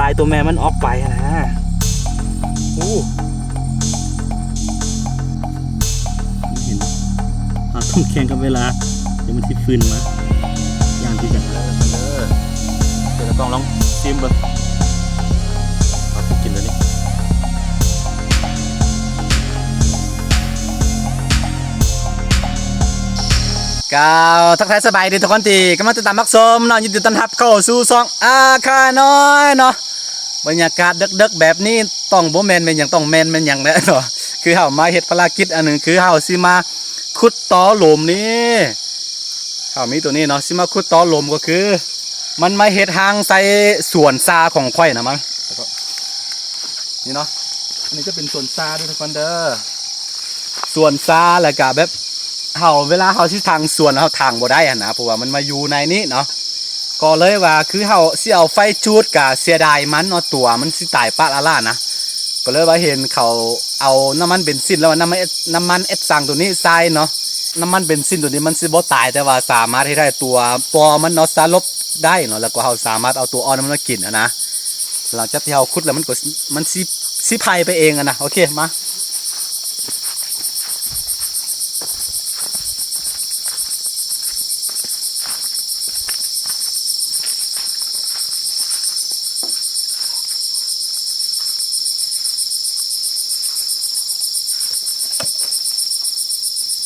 ลายตัวแม่มันออกไปนะโอ้เห็นต้องแข่งกับเวลาเดี๋ยวมันสิฟื้นมาอย่างที่กันเดี๋ยวเราต้องลองชิมเบิ่งเอาไปกินแล้วนี่กาวทักทายสบายดีทุกคนที่กำลังติดตามมักชมเนาะยินดีต้อนรับเข้าสู่ช่องอาคาน้อยเนาะบรรยากาศดึกๆแบบนี้ต้องบ่แม่นเป็นอย่างต้องแม่นเป็นอย่างแน่เนาะคือเฮามาเฮ็ดภารกิจอันหนึ่งคือเฮาสิมาขุดตอหลุมนี่เฮามีตัวนี้เนาะสิมาขุดตอหลุมก็คือมันมาเฮ็ดทางใส่สวนซาของข่อยนะมั้งนี่เนาะอันนี้จะเป็นสวนซาด้วยทุกคนเด้อสวนซาแล้วก็แบบเวลาที่ทางสวนทางบ่ได้นะเพราะว่ามันมาอยู่ในนี้เนาะก็เลยว่าคือสิเอาไฟจูดกับเสียดายมันเนาะตัวมันสิตายปะละล่านะก็เลยว่าเห็นเขาเอาน้ำมันเบนซินแล้วน้ำมันเอสซังตัวนี้ใส่เนาะน้ำมันเบนซินตัวนี้มันสิบ่ตายแต่ว่าสามารถให้ได้ตัวปอมันเนาะสารลบได้เนาะแล้วก็สามารถเอาตัวอ่อนมันมากินนะหลังจากที่ขุดแล้วมันสิไผ่ไปเองนะโอเคมา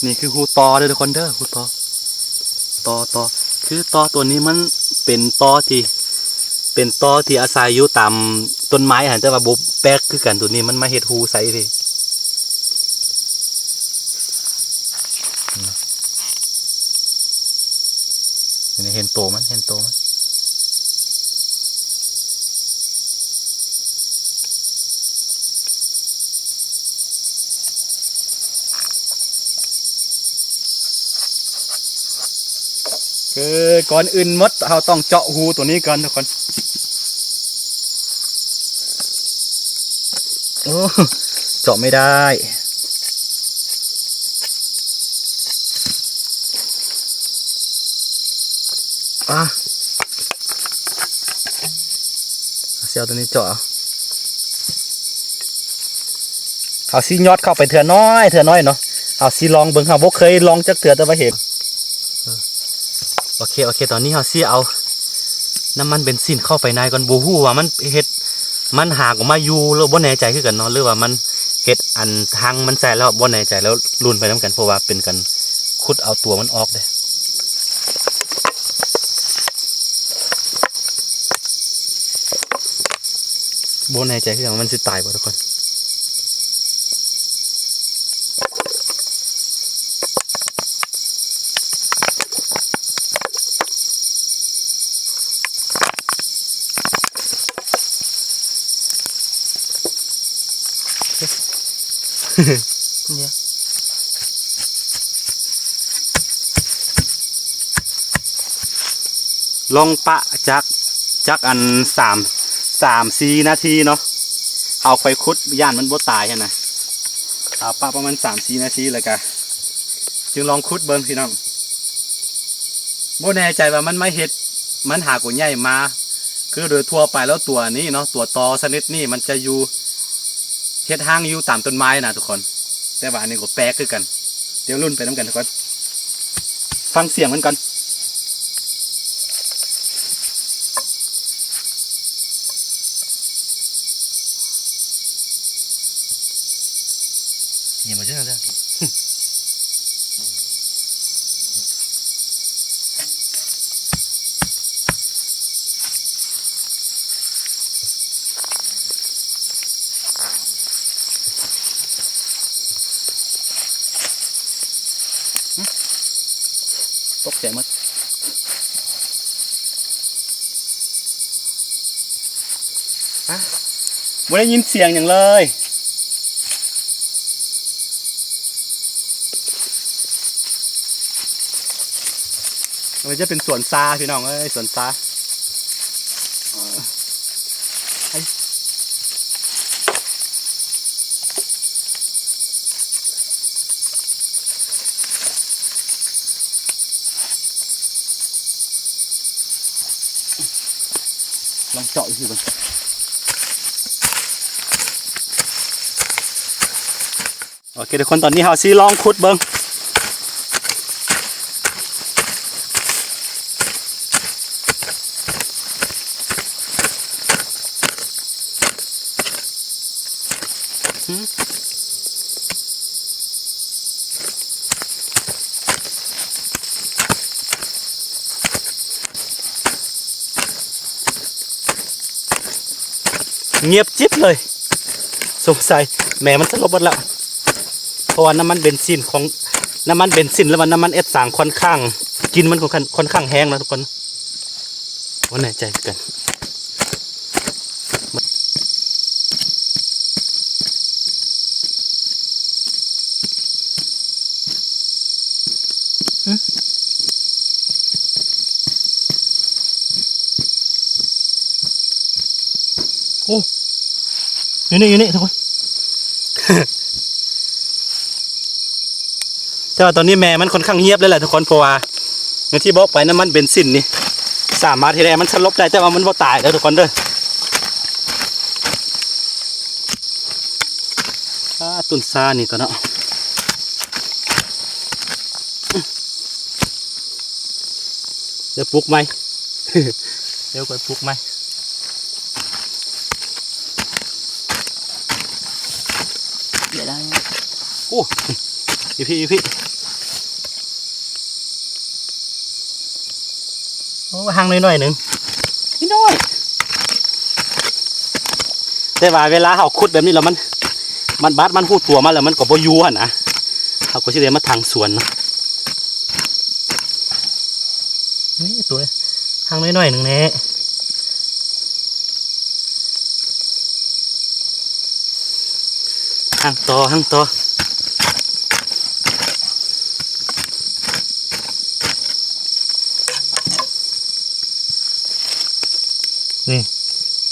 นี่คือหูตอเด้อทุกคนเด้อหูตอคือตอตัวนี้มันเป็นตอที่อาศัยอยู่ตามต้นไม้หันแต่ว่าบุบแป๊กคือกันตัวนี้มันมาเห็ดหูใส่ดิเห็นโตมันคือก่อนอื่นมดเราต้องเจาะหูตัวนี้ก่อนทุกคนโอ้เจาะไม่ได้เสียวตัวนี้เจาะเอาซียอดเข้าไปเถื่อน้อยเนาะเอาซีลองเบิ่งเขาบ่เคยลองจักเถื่อแต่ว่าเห็นโอเคตอนนี้เขาซีเอาน้ำมันเบนซินเข้าไปในก่อนบูฮู้ว่ามันเห็ดมันหากออกมาอยู่แล้วบ่แน่ใจคือกันเนาะหรือว่ามันเห็ดอันทางมันใส่แล้วบ่แน่ใจแล้วรุนไปน้ำกันเพราะว่าเป็นกันขุดเอาตัวมันออกเลยบ่แน่ใจคือกันมันสิตายบ่ทุกคนเนี่ยลองปะจักอัน3-4 นาทีเนาะเอาไปคุดย่านมันบ่ตายนะเอาปะประมาณ3-4 นาทีเลยกะจึงลองคุดเบิ้งพี่น้องบ่แน่ใจว่ามันไม่เห็ดมันหากว่าใหญ่มาคือโดยทั่วไปแล้วตัวนี้เนาะตัวตอชนิดนี้มันจะอยู่เฮ็ดห้างอยู่ตามต้นไม้นะทุกคนแต่ว่าอันนี้ก็แปลกคือกันเดี๋ยวรุ่นไปน้ำกันทุกคนฟังเสียงมันก่อนเห็นมาเยอะเลยตกใจมั้ยไม่ได้ยินเสียงอย่างเลยมันจะเป็นสวนซาพี่น้องเอ้ยสวนซาลองเจาะอีกทีก่อน โอเคทุกคนตอนนี้เฮาสิลองขุดเบิ่งเงียบจิ๊บเลยสงสัยแม่มันสลบหมดแล้วเพราะว่าน้ำมันเบนซินของน้ำมันเบนซินแล้วมันน้ำมันเอสสางค่อนข้างกินมันค่อนข้างแห้งนะทุกคนว่าแน่ใจกันโอ้อยู่นี่ทุกคน แต่ว่าตอนนี้แม่มันค่อนข้างเงียบเลยแหละทุกคนเพราะว่าอย่างที่บอกไปน้ำมันเบนซินนี่สามารถที่ได้มันสลบได้แต่ว่ามันบ่ตายแล้วทุกคนเด้อตุนซานี่ก็เนาะเดี๋ยวปลุกไหม เดี๋ยวก่อนปลุกไหมเดี๋ยวได้โอ้พี่โอ้ห่างน้อยๆหนึ่งนิดน้อยแต่ว่าเวลาเขาขุดแบบนี้แล้วมันบาดมันหูตัวมาแล้วมันก็บ่อยู่นะเขาก็สิเรียนมาทางสวนเนาะนี่ตัวห่างน้อยๆหนึ่งแน่ห่างต่อนี่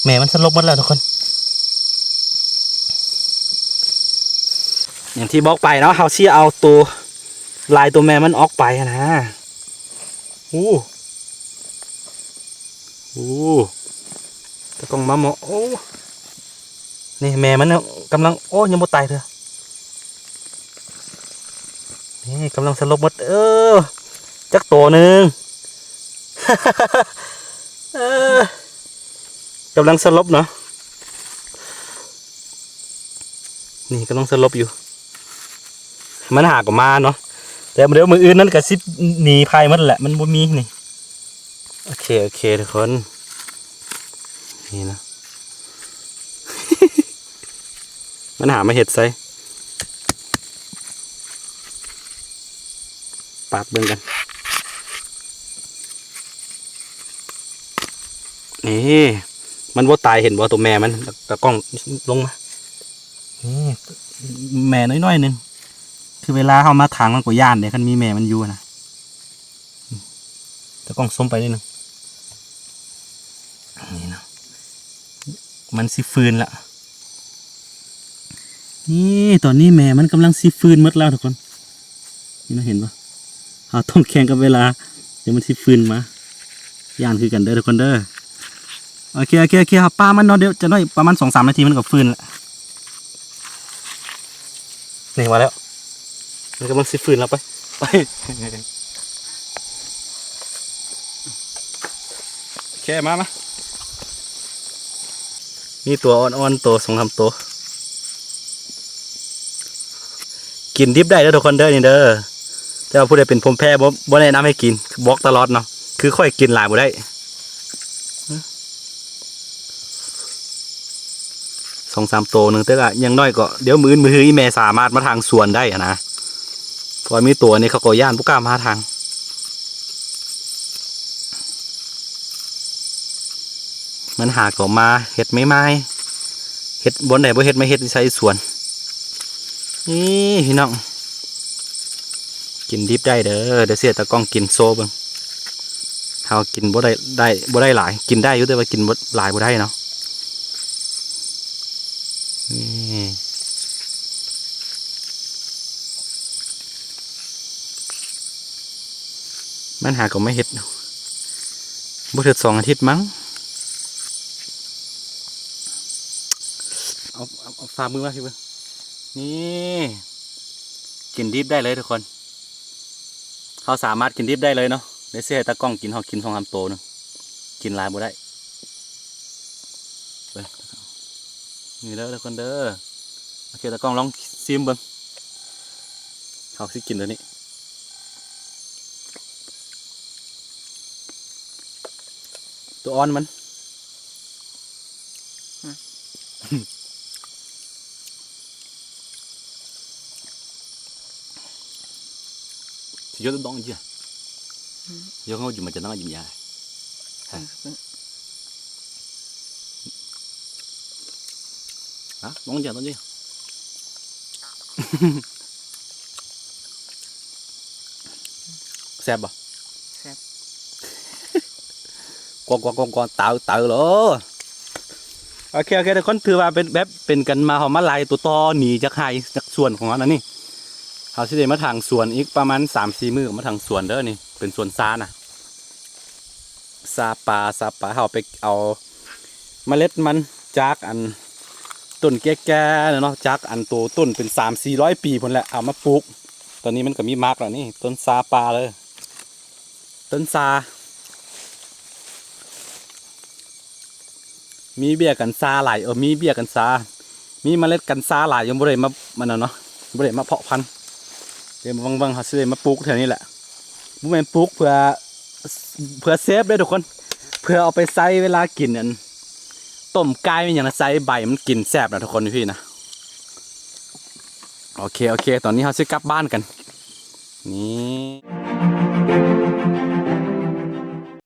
แม่มันสลบหมดแล้วทุกคนอย่างที่บอกไปเนาะเขาชี้เอาตัวลายตัวแม่มันออกไปนะตะกองมาหมอโอ้นี่แม่มันกำลังโอ้ยังไม่ตายเถอะนี่กำลังสลบหมดจักตัวหนึ่ง กำลังสลบเนาะนี่กำลังสลบอยู่มันหากออกมาเนาะแต่เดี๋ยวมืออื่นนั้นก็ซิบหนีภัยมันแหละมันบ่มีนี่โอเคทุกคนนี่นะ มันหามาเห็ดใส่ปาดเบิ่งกันนี่มันบ่ตายเห็นบ่ตัวแม่มันตะกล้องลงมานี่แม่น้อยๆนึงคือเวลาเขามาทางมันก็ย่านเนี่ยคันมีแม่มันอยู่นะตะกล้องส้มไปนิดนึงนี่เนาะมันสิฟืนละนี่ตอนนี้แม่มันกำลังสิฟืนหมดแล้วทุกคนนี่นะเห็นปะเราต้องแข่งกับเวลาเดี๋ยวมันสิฟืนมาย่านคือกันเด้อทุกคนเด้อโอเคครับป้ามันเนาะเดี๋ยวจะน้อยประมาณ2-3 นาทีมันก็ฟื้นละนี่มาแล้วมันกำลังสิฟื้นแล้วไปแค่มานี่ตัวอ่อนๆตัว2-3 ตัวกินดิบได้เด้อทุกคนเด้อนี่เด้อแต่ว่าผู้ใดเป็นภูมิแพ้บ่แนะนำให้กินบอกตลอดเนาะคือค่อยกินหลายบ่ได้2-3 ตัวหนึ่งแต่ก็ยังน้อยก็เดี๋ยวมืออีแม่สามารถมาทางสวนได้อะนะพอมีตัวนี้เขาก็ย่านผู้กล้ามาทางมันหาก็มาเห็ดไม่ไม้เห็ดบนไหนบ่เห็ดไม่เห็ดใช้สวนนี่พี่น้องกินดิบได้เด้อเดี๋ยวเสียตะกล้องกินโซ่เบิ่งเขากินบ่ได้หลายกินได้อยู่แต่ว่ากินบ่หลายบ่ได้เนาะนี่มันหาก็ไม่เห็ดบ่ถึง2 อาทิตย์มั้งเอาฝ่ามือมาพี่เบิ่งนี่ กินดิบได้เลยทุกคนเขาสามารถกินดิบได้เลยเนาะได้เสียตะกล้องกินเขากิน2-3โตนึงกินหลายบ่ได้ไปนี่เด้อทุกคนเด้อโอเคตะกล้องลองซิมเบิ่งเขาสิกินตัวนี้ตัวอ่อนมันthì vô đón chưa vô không dùng mà cho nó dùng dài hả đón chưa đón chưa xem bà Xem. con tạo tạo lỗ ok ok ทุกคนถือว่าเป็นแบบเป็นกันมาเขามาไล่ตัวต่อหนีจากไห้จากส่วนของเขานะนี่เขาสิได้มาทางสวนอีกประมาณ3-4 มื้อมาทางสวนเด้อนี่เป็นสวนซานะซาปลาเขาไปเอาเมล็ดมันจากอันต้นแก่ๆเนาะจากอันโตต้นเป็น300-400 ปีพุ่นแหละเอามาปลูกตอนนี้มันก็มีมากแล้วนี่ต้นซาปลาเลยต้นซามีเบี้ยกันซาหลายมีเบี้ยกันซามีเมล็ดกันซาหลายยังบ่ได้มามันเนาะบ่ได้มาเพาะพันธุ์เดี๋ยวบางๆเขาสิได้มาปลูกแถวนี้แหละบ่แม่นปลูกเพื่อเซฟได้ทุกคนเพื่อเอาไปใส่เวลากินอันต้มไก่เป็นอย่างนั้นใส่ใบมันกินแซ่บนะทุกคนพี่นะโอเคตอนนี้เขาสิกลับบ้านกันนี่